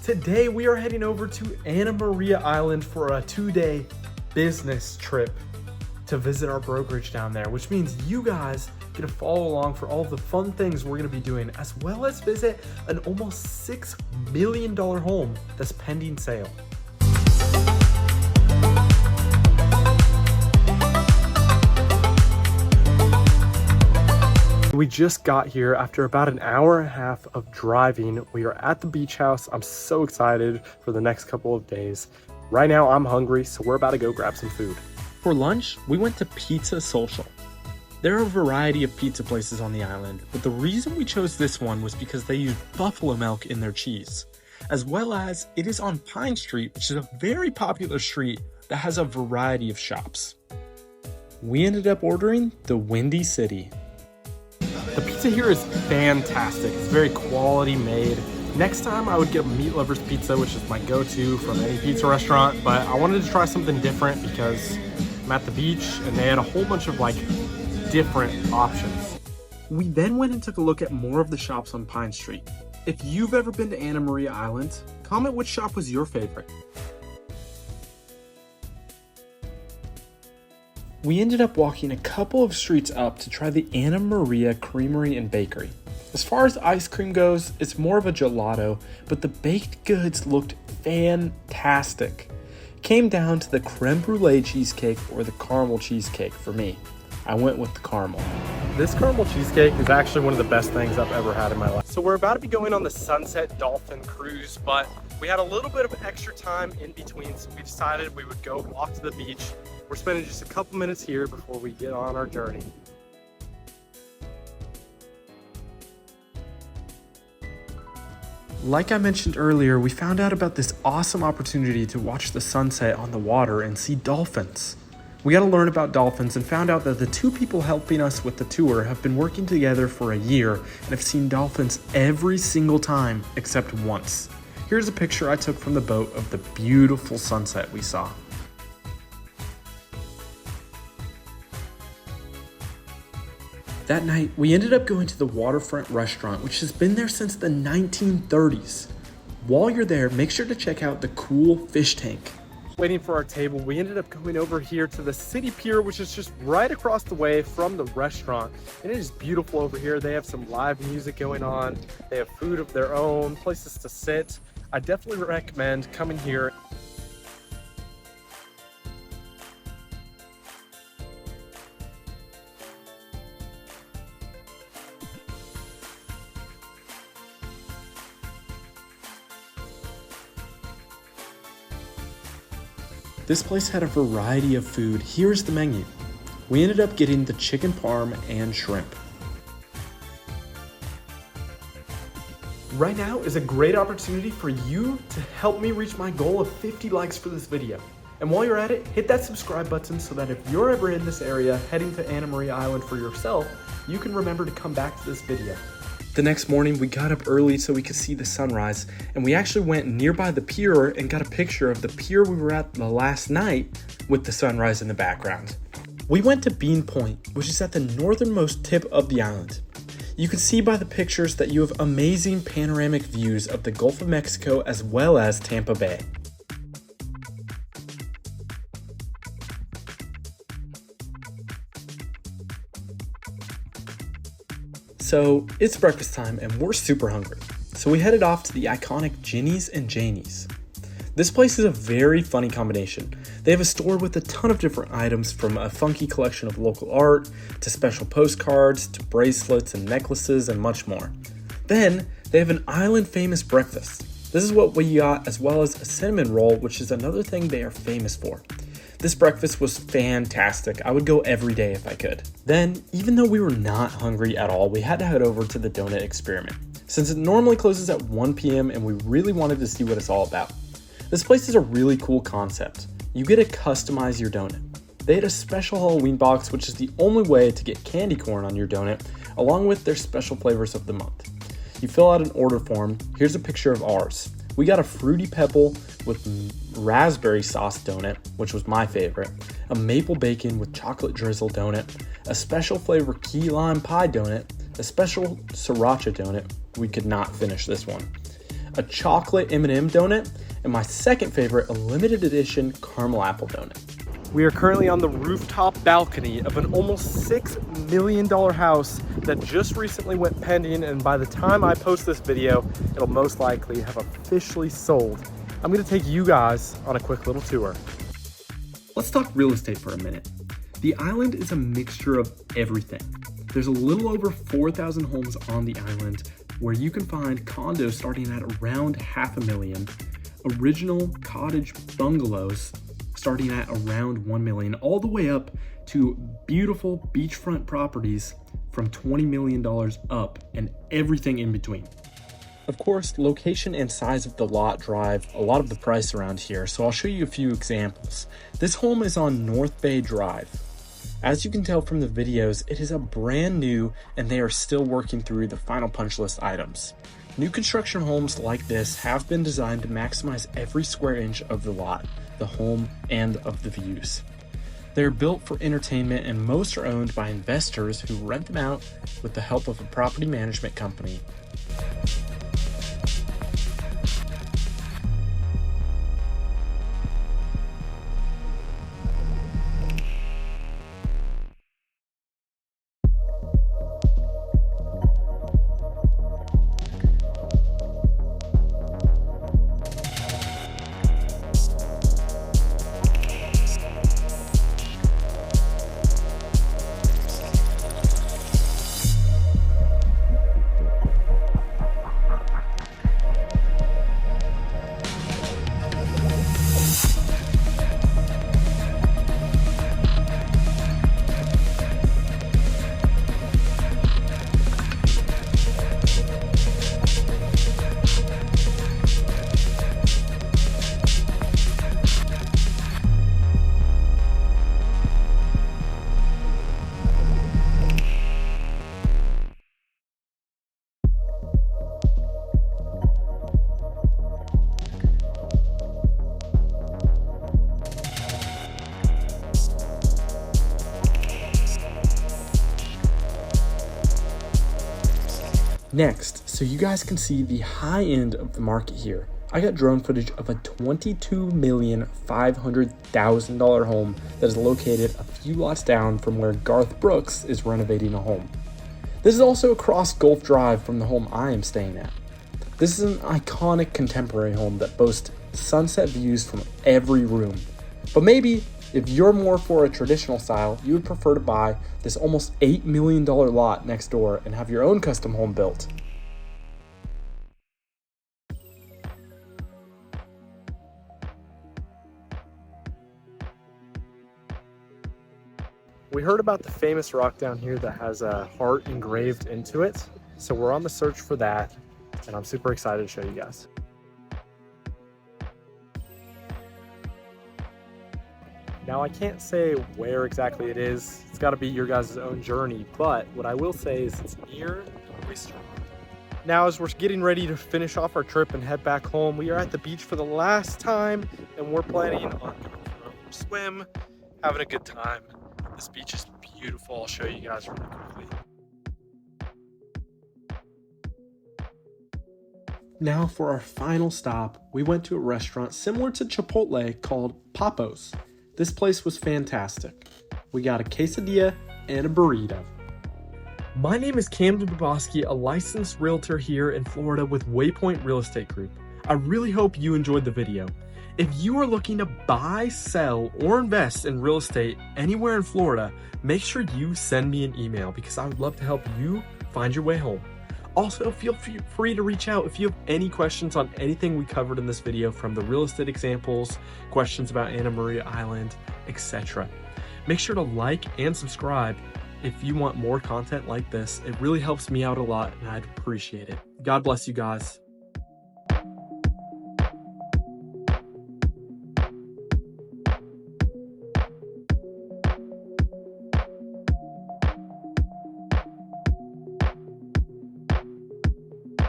Today we are heading over to Anna Maria Island for a 2-day business trip to visit our brokerage down there, which means you guys get to follow along for all of the fun things we're going to be doing, as well as visit an almost $6 million home that's pending sale. We just got here after about an hour and a half of driving. We are at the beach house. I'm so excited for the next couple of days. Right now I'm hungry, so we're about to go grab some food. For lunch, we went to Pizza Social. There are a variety of pizza places on the island, but the reason we chose this one was because they use buffalo milk in their cheese, as well as it is on Pine Street, which is a very popular street that has a variety of shops. We ended up ordering the Windy City. The pizza here is fantastic. It's very quality made. Next time I would get a meat lover's pizza, which is my go-to from any pizza restaurant, but I wanted to try something different because I'm at the beach and they had a whole bunch of different options. We then went and took a look at more of the shops on Pine Street. If you've ever been to Anna Maria Island, comment which shop was your favorite. We ended up walking a couple of streets up to try the Anna Maria Creamery and Bakery. As far as ice cream goes, it's more of a gelato, but the baked goods looked fantastic. It came down to the creme brulee cheesecake or the caramel cheesecake for me. I went with the caramel. This caramel cheesecake is actually one of the best things I've ever had in my life. So we're about to be going on the Sunset Dolphin cruise, but we had a little bit of extra time in between, so we decided we would go walk to the beach. We're spending just a couple minutes here before we get on our journey. Like I mentioned earlier, we found out about this awesome opportunity to watch the sunset on the water and see dolphins. We got to learn about dolphins and found out that the two people helping us with the tour have been working together for a year and have seen dolphins every single time except once. Here's a picture I took from the boat of the beautiful sunset we saw. That night, we ended up going to the Waterfront Restaurant, which has been there since the 1930s. While you're there, make sure to check out the cool fish tank. Waiting for our table, we ended up going over here to the city pier, which is just right across the way from the restaurant. And it is beautiful over here. They have some live music going on. They have food of their own, places to sit. I definitely recommend coming here. This place had a variety of food. Here's the menu. We ended up getting the chicken parm and shrimp. Right now is a great opportunity for you to help me reach my goal of 50 likes for this video. And while you're at it, hit that subscribe button so that if you're ever in this area heading to Anna Maria Island for yourself, you can remember to come back to this video. The next morning, we got up early so we could see the sunrise, and we actually went nearby the pier and got a picture of the pier we were at the last night with the sunrise in the background. We went to Bean Point, which is at the northernmost tip of the island. You can see by the pictures that you have amazing panoramic views of the Gulf of Mexico as well as Tampa Bay. So it's breakfast time and we're super hungry. So we headed off to the iconic Ginny's and Janie's. This place is a very funny combination. They have a store with a ton of different items, from a funky collection of local art, to special postcards, to bracelets and necklaces and much more. Then they have an island famous breakfast. This is what we got, as well as a cinnamon roll, which is another thing they are famous for. This breakfast was fantastic. I would go every day if I could. Then, even though we were not hungry at all, we had to head over to the donut experiment, since it normally closes at 1 p.m. and we really wanted to see what it's all about. This place is a really cool concept. You get to customize your donut. They had a special Halloween box, which is the only way to get candy corn on your donut, along with their special flavors of the month. You fill out an order form. Here's a picture of ours. We got a fruity pebble with raspberry sauce donut, which was my favorite, a maple bacon with chocolate drizzle donut, a special flavor key lime pie donut, a special sriracha donut. We could not finish this one. a chocolate M&M donut, and my second favorite, a limited edition caramel apple donut. We are currently on the rooftop balcony of an almost $6 million house that just recently went pending, and by the time I post this video, it'll most likely have officially sold. I'm gonna take you guys on a quick little tour. Let's talk real estate for a minute. The island is a mixture of everything. There's a little over 4,000 homes on the island, where you can find condos starting at around $500,000, original cottage bungalows starting at around $1 million, all the way up to beautiful beachfront properties from $20 million up, and everything in between. Of course, location and size of the lot drive a lot of the price around here, so I'll show you a few examples. This home is on North Bay Drive. As you can tell from the videos, it is a brand new, and they are still working through the final punch list items. New construction homes like this have been designed to maximize every square inch of the lot, the home, and of the views. They're built for entertainment, and most are owned by investors who rent them out with the help of a property management company. Next, so you guys can see the high end of the market here, I got drone footage of a $22,500,000 home that is located a few lots down from where Garth Brooks is renovating a home. This is also across Gulf Drive from the home I am staying at. This is an iconic contemporary home that boasts sunset views from every room. But maybe if you're more for a traditional style, you would prefer to buy this almost $8 million lot next door and have your own custom home built. We heard about the famous rock down here that has a heart engraved into it, so we're on the search for that, and I'm super excited to show you guys. Now, I can't say where exactly it is. It's got to be your guys' own journey, but what I will say is it's near the Oyster. Now, as we're getting ready to finish off our trip and head back home, we are at the beach for the last time, and we're planning on going for a swim, having a good time. This beach is beautiful. I'll show you guys really quickly. Now for our final stop, we went to a restaurant similar to Chipotle called Poppo's. This place was fantastic. We got a quesadilla and a burrito. My name is Camden Bobosky, a licensed realtor here in Florida with Waypoint Real Estate Group. I really hope you enjoyed the video. If you are looking to buy, sell, or invest in real estate anywhere in Florida, make sure you send me an email because I would love to help you find your way home. Also, feel free to reach out if you have any questions on anything we covered in this video, from the real estate examples, questions about Anna Maria Island, etc. Make sure to like and subscribe if you want more content like this. It really helps me out a lot, and I'd appreciate it. God bless you guys.